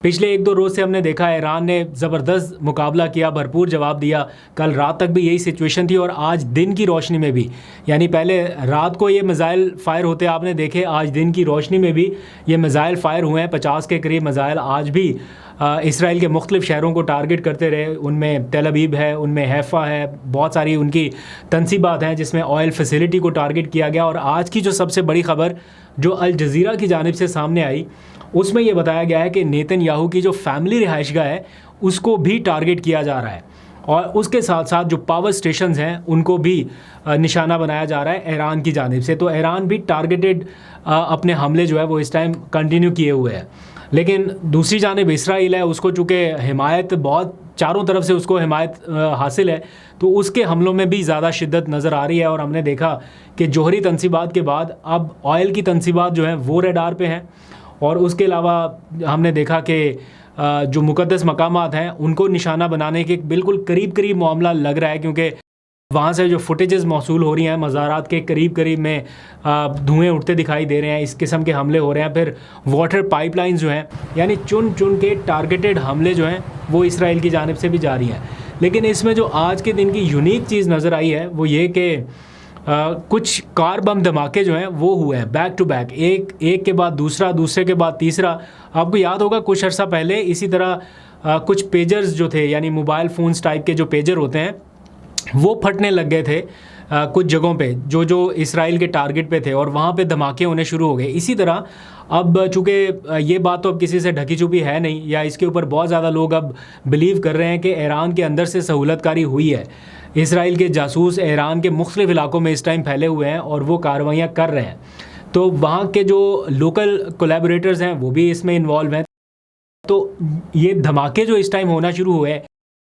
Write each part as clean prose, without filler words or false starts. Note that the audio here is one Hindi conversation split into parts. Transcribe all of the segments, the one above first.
पिछले 1-2 रोज़ से हमने देखा है ईरान ने ज़बरदस्त मुकाबला किया, भरपूर जवाब दिया। कल रात तक भी यही सिचुएशन थी और आज दिन की रोशनी में भी, यानी पहले रात को ये मिज़ाइल फ़ायर होते आपने देखे, आज दिन की रोशनी में भी ये मिज़ाइल फ़ायर हुए हैं। 50 के करीब मिज़ाइल आज भी इसराइल के मुख्तलिफ़ शहरों को टारगेट करते रहे। उनमें तेल अवीव है, उनमें हैफ़ा है, बहुत सारी उनकी तनसीबात हैं जिसमें ऑयल फैसिलिटी को टारगेट किया गया। और आज की जो सबसे बड़ी ख़बर जो अल जज़ीरा की जानिब से सामने आई, उसमें यह बताया गया है कि नेतन्याहू की जो फैमिली रिहाइशगाह है उसको भी टारगेट किया जा रहा है और उसके साथ साथ जो पावर स्टेशंस हैं उनको भी निशाना बनाया जा रहा है ईरान की जानिब से। तो ईरान भी टारगेटेड अपने हमले जो है वो इस टाइम कंटिन्यू किए हुए हैं। लेकिन दूसरी जानिब इसराइल है, उसको चूँकि हिमायत बहुत चारों तरफ से उसको हिमायत हासिल है, तो उसके हमलों में भी ज़्यादा शिद्दत नज़र आ रही है। और हमने देखा कि जोहरी तनसीबात के बाद अब ऑयल की तनसीबात जो हैं वो रेडार पे हैं। और उसके अलावा हमने देखा कि जो मुक़द्दस मकामात हैं उनको निशाना बनाने के बिल्कुल करीब करीब मामला लग रहा है, क्योंकि वहाँ से जो फुटेजेस मौसूल हो रही हैं मज़ारात के करीब करीब में धुएँ उठते दिखाई दे रहे हैं, इस किस्म के हमले हो रहे हैं। फिर वाटर पाइपलाइंस जो हैं, यानी चुन चुन के टारगेटेड हमले जो हैं वो इसराइल की जानिब से भी जारी हैं। लेकिन इसमें जो आज के दिन की यूनिक चीज़ नज़र आई है वो ये कि कुछ कार बम धमाके जो हैं वो हुए हैं बैक टू बैक, एक के बाद दूसरा, दूसरे के बाद तीसरा। आपको याद होगा कुछ अर्सा पहले इसी तरह कुछ पेजर्स जो थे, यानी मोबाइल फ़ोन्स टाइप के जो पेजर होते हैं, वो फटने लग गए थे कुछ जगहों पे जो इसराइल के टारगेट पे थे और वहाँ पे धमाके होने शुरू हो गए। इसी तरह अब चूँकि ये बात तो अब किसी से ढकी छुपी है नहीं, या इसके ऊपर बहुत ज़्यादा लोग अब बिलीव कर रहे हैं कि ईरान के अंदर से सहूलतकारी हुई है। इसराइल के जासूस ईरान के मुख्तलिफ इलाकों में इस टाइम फैले हुए हैं और वो कार्रवाइयाँ कर रहे हैं। तो वहाँ के जो लोकल कोलैबोरेटर्स हैं वो भी इसमें इन्वॉल्व हैं। तो ये धमाके जो इस टाइम होना शुरू हुए,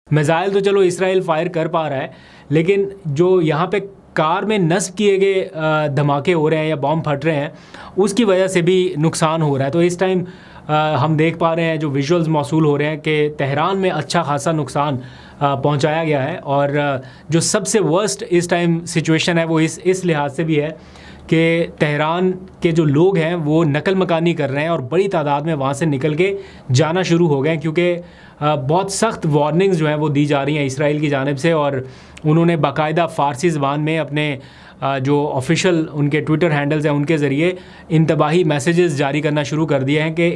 मिसाइल तो चलो इसराइल फायर कर पा रहा है, लेकिन जो यहाँ पे कार में नस्ब किए गए धमाके हो रहे हैं या बॉम्ब फट रहे हैं, उसकी वजह से भी नुकसान हो रहा है। तो इस टाइम हम देख पा रहे हैं जो विजुअल्स मौसूल हो रहे हैं कि तेहरान में अच्छा खासा नुकसान पहुंचाया गया है। और जो सबसे वर्स्ट इस टाइम सिचुएशन है वो इस लिहाज से भी है कि तेहरान के जो लोग हैं वो नकल मकानी कर रहे हैं और बड़ी तादाद में वहाँ से निकल के जाना शुरू हो गए, क्योंकि बहुत सख्त वार्निंग्स जो हैं वो दी जा रही हैं इसराइल की जानिब से। और उन्होंने बाकायदा फ़ारसी ज़बान में अपने जो ऑफिशियल उनके ट्विटर हैंडल्स हैं उनके ज़रिए इंतबाही मैसेजेस जारी करना शुरू कर दिए हैं कि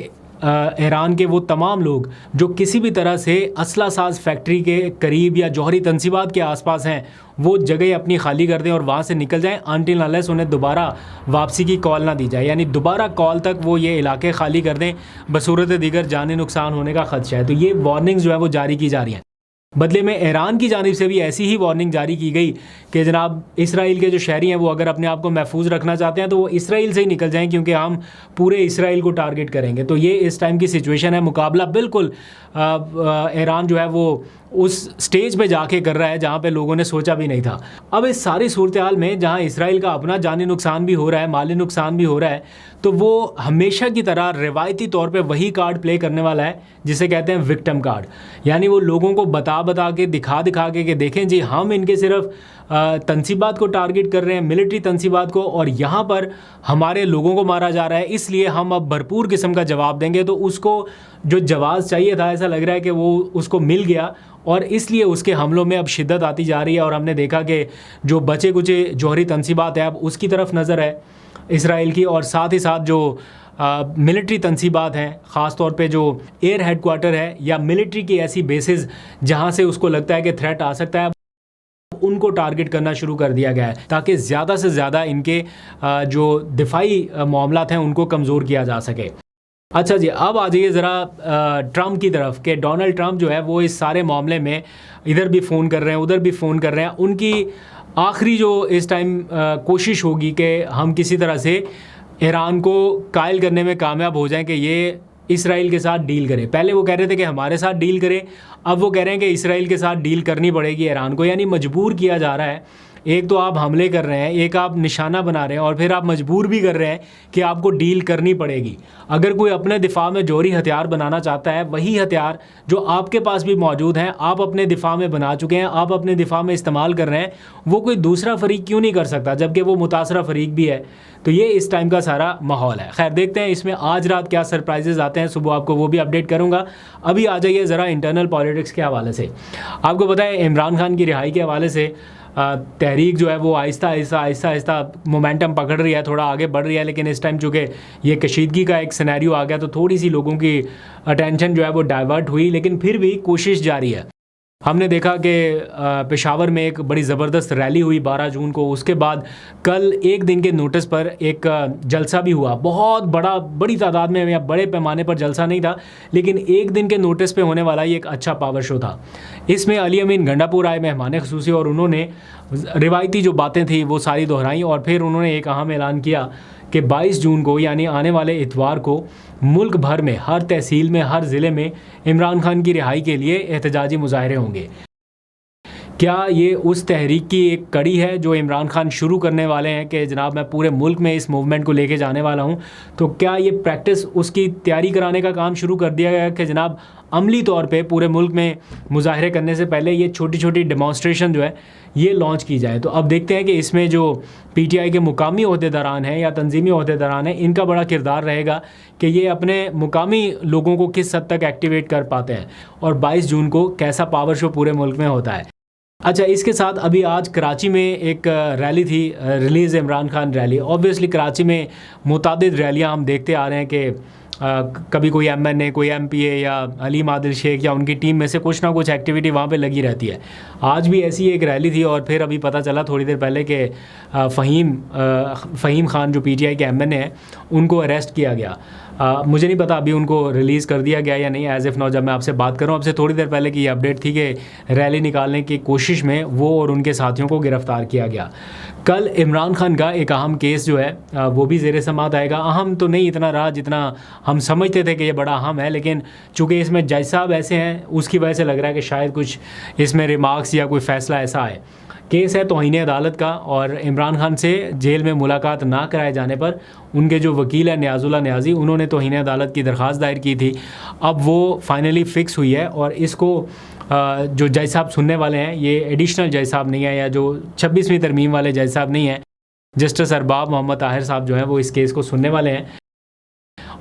ईरान के वो तमाम लोग जो किसी भी तरह से असला साज फैक्ट्री के करीब या जौहरी तनसीबात के आसपास हैं वो जगह अपनी खाली कर दें और वहाँ से निकल जाएं अनटिल अनलेस उन्हें दोबारा वापसी की कॉल ना दी जाए, यानी दोबारा कॉल तक वो ये इलाके खाली कर दें, बसूरत दीगर जानी नुकसान होने का खदशा है। तो ये वार्निंग्स जो है वो जारी की जा रही हैं। बदले में ईरान की जानिब से भी ऐसी ही वार्निंग जारी की गई कि जनाब इसराइल के जो शहरी हैं वो अगर अपने आप को महफूज रखना चाहते हैं तो वो इसराइल से ही निकल जाएं, क्योंकि हम पूरे इसराइल को टारगेट करेंगे। तो ये इस टाइम की सिचुएशन है। मुकाबला बिल्कुल ईरान जो है वो उस स्टेज पे जाके कर रहा है जहाँ पे लोगों ने सोचा भी नहीं था। अब इस सारी सूरत हाल में जहाँ इसराइल का अपना जानी नुकसान भी हो रहा है, माली नुकसान भी हो रहा है, तो वो हमेशा की तरह रिवायती तौर पे वही कार्ड प्ले करने वाला है जिसे कहते हैं विक्टिम कार्ड। यानी वो लोगों को बता के दिखा के कि देखें जी हम इनके सिर्फ तनसीबात को टारगेट कर रहे हैं, मिलिट्री तनसीबात को, और यहाँ पर हमारे लोगों को मारा जा रहा है, इसलिए हम अब भरपूर किस्म का जवाब देंगे। तो उसको जो जवाब चाहिए था ऐसा लग रहा है कि वो उसको मिल गया और इसलिए उसके हमलों में अब शिद्दत आती जा रही है। और हमने देखा कि जो बचे कुचे जौहरी तनसीबात है अब उसकी तरफ नज़र है इसराइल की, और साथ ही साथ जो मिलिट्री तनसीबात हैं, ख़ास तौर पे जो एयर हेडक्वार्टर है या मिलिट्री की ऐसी बेसिस जहाँ से उसको लगता है कि थ्रेट आ सकता है, उनको टारगेट करना शुरू कर दिया गया है ताकि ज़्यादा से ज़्यादा इनके जो दिफाई मामलात हैं उनको कमज़ोर किया जा सके। अच्छा जी, अब आ जाइए ज़रा ट्रम्प की तरफ कि डोनाल्ड ट्रम्प जो है वो इस सारे मामले में इधर भी फ़ोन कर रहे हैं, उधर भी फ़ोन कर रहे हैं। उनकी आखिरी जो इस टाइम कोशिश होगी कि हम किसी तरह से ईरान को कायल करने में कामयाब हो जाएं कि ये इसराइल के साथ डील करे। पहले वो कह रहे थे कि हमारे साथ डील करे, अब वो कह रहे हैं कि इसराइल के साथ डील करनी पड़ेगी ईरान को, यानी मजबूर किया जा रहा है एक तो आप हमले कर रहे हैं, एक आप निशाना बना रहे हैं और फिर आप मजबूर भी कर रहे हैं कि आपको डील करनी पड़ेगी। अगर कोई अपने दिफा में जोहरी हथियार बनाना चाहता है, वही हथियार जो आपके पास भी मौजूद हैं, आप अपने दिफा में बना चुके हैं, आप अपने दिफा में इस्तेमाल कर रहे हैं, वो कोई दूसरा फरीक क्यों नहीं कर सकता, जबकि वो मुतासरा फरीक भी है। तो ये इस टाइम का सारा माहौल है। खैर देखते हैं इसमें आज रात क्या सरप्राइजेज आते हैं, सुबह आपको वो भी अपडेट करूंगा। अभी आ जाइए ज़रा इंटरनल पॉलिटिक्स के हवाले से। आपको पता है इमरान खान की रिहाई के हवाले से तहरीक जो है वो आहिस्ता आहिस्ता मोमेंटम पकड़ रही है, थोड़ा आगे बढ़ रही है। लेकिन इस टाइम चूँकि ये कशीदगी का एक सिनेरियो आ गया तो थोड़ी सी लोगों की अटेंशन जो है वो डाइवर्ट हुई, लेकिन फिर भी कोशिश जारी है। हमने देखा कि पेशावर में एक बड़ी ज़बरदस्त रैली हुई 12 जून को। उसके बाद कल एक दिन के नोटिस पर एक जलसा भी हुआ, बहुत बड़ी तादाद में या बड़े पैमाने पर जलसा नहीं था, लेकिन एक दिन के नोटिस पे होने वाला ये एक अच्छा पावर शो था। इसमें अली अमीन गंडापुर आए मेहमान ख़ुसूसी और उन्होंने रिवायती जो बातें थी वो सारी दोहराई और फिर उन्होंने एक अहम ऐलान किया कि 22 जून को यानी आने वाले इतवार को मुल्क भर में हर तहसील में, हर ज़िले में इमरान खान की रिहाई के लिए एहतजाजी मुजाहरे होंगे। क्या ये उस तहरीक की एक कड़ी है जो इमरान खान शुरू करने वाले हैं कि जनाब मैं पूरे मुल्क में इस मूवमेंट को लेके जाने वाला हूँ? तो क्या ये प्रैक्टिस उसकी तैयारी कराने का काम शुरू कर दिया गया कि जनाब अमली तौर पे पूरे मुल्क में मुजाहरे करने से पहले ये छोटी छोटी डेमॉन्स्ट्रेशन जो है ये लॉन्च की जाए? तो अब देखते हैं कि इसमें जो पीटीआई के मुकामी ओहदेदारान हैं या तंजीमी ओहदेदारान हैं, इनका बड़ा किरदार रहेगा कि ये अपने मुकामी लोगों को किस हद तक एक्टिवेट कर पाते हैं और 22 जून को कैसा पावर शो पूरे मुल्क में होता है। अच्छा, इसके साथ अभी आज कराची में एक रैली थी, release Imran Khan rally. Obviously Karachi में मुतादिद रैलियां हम देखते आ रहे हैं कि कभी कोई एमएनए, कोई एमपीए या अलीम आदिल शेख या उनकी टीम में से कुछ ना कुछ एक्टिविटी वहाँ पे लगी रहती है। आज भी ऐसी एक रैली थी और फिर अभी पता चला थोड़ी देर पहले कि फ़हीम खान जो पीटीआई के एमएनए हैं उनको अरेस्ट किया गया। मुझे नहीं पता अभी उनको रिलीज़ कर दिया गया या नहीं। एज़ इफ़ नाउ जब मैं आपसे बात कर रहा हूँ, आपसे थोड़ी देर पहले की ये अपडेट थी कि रैली निकालने की कोशिश में वो और उनके साथियों को गिरफ़्तार किया गया। कल इमरान खान का एक अहम केस जो है वो भी ज़ेर समात आएगा। अहम तो नहीं इतना रहा जितना हम समझते थे कि ये बड़ा अहम है, लेकिन चूँकि इसमें जज साहब ऐसे हैं उसकी वजह से लग रहा है कि शायद कुछ इसमें रिमार्क्स या कोई फ़ैसला ऐसा आए। केस है तौहीन अदालत का और इमरान खान से जेल में मुलाकात ना कराए जाने पर उनके जो वकील है नियाज़ुल्लाह नियाज़ी, उन्होंने तौहीन अदालत की दरख्वास्त दायर की थी। अब वो फाइनली फ़िक्स हुई है और इसको जो जज साहब सुनने वाले हैं ये एडिशनल जज साहब नहीं है या जो 26वीं तरमीम वाले जज साहब नहीं हैं, जस्टिस अरबाब मोहम्मद ताहिर साहब जो हैं वो इस केस को सुनने वाले हैं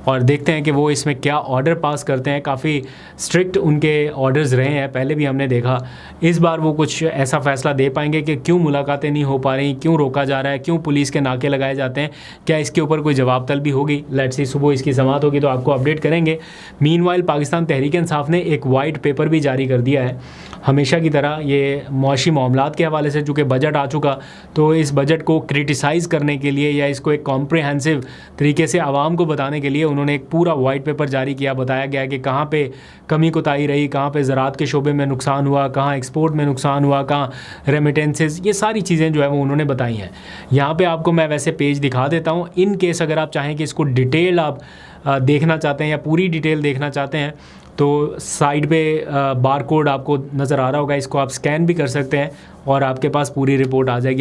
और देखते हैं कि वो इसमें क्या ऑर्डर पास करते हैं। काफ़ी स्ट्रिक्ट उनके ऑर्डर्स रहे हैं, पहले भी हमने देखा। इस बार वो कुछ ऐसा फ़ैसला दे पाएंगे कि क्यों मुलाकातें नहीं हो पा रही, क्यों रोका जा रहा है, क्यों पुलिस के नाके लगाए जाते हैं, क्या इसके ऊपर कोई जवाब तलबी होगी? लेट्स सी, सुबह इसकी समाअत होगी तो आपको अपडेट करेंगे। मीनवाइल पाकिस्तान तहरीक इंसाफ ने एक वाइट पेपर भी जारी कर दिया है। हमेशा की तरह ये मुआशी मामलात के हवाले से चूँकि बजट आ चुका तो इस बजट को क्रिटिसाइज़ करने के लिए या इसको एक कॉम्प्रिहेंसिव तरीके से आवाम को बताने के लिए उन्होंने एक पूरा वाइट पेपर जारी किया। बताया गया कि कहाँ पे कमी कोताही रही, कहाँ पे ज़राअत के शोबे में नुकसान हुआ, कहाँ एक्सपोर्ट में नुकसान हुआ, कहाँ रेमिटेंसेस, ये सारी चीज़ें जो है वो उन्होंने बताई हैं। यहाँ पे आपको मैं वैसे पेज दिखा देता हूँ। इन केस अगर आप चाहें कि इसको डिटेल आप देखना चाहते हैं या पूरी डिटेल देखना चाहते हैं तो साइड पे बार कोड आपको नज़र आ रहा होगा, इसको आप स्कैन भी कर सकते हैं और आपके पास पूरी रिपोर्ट आ जाएगी।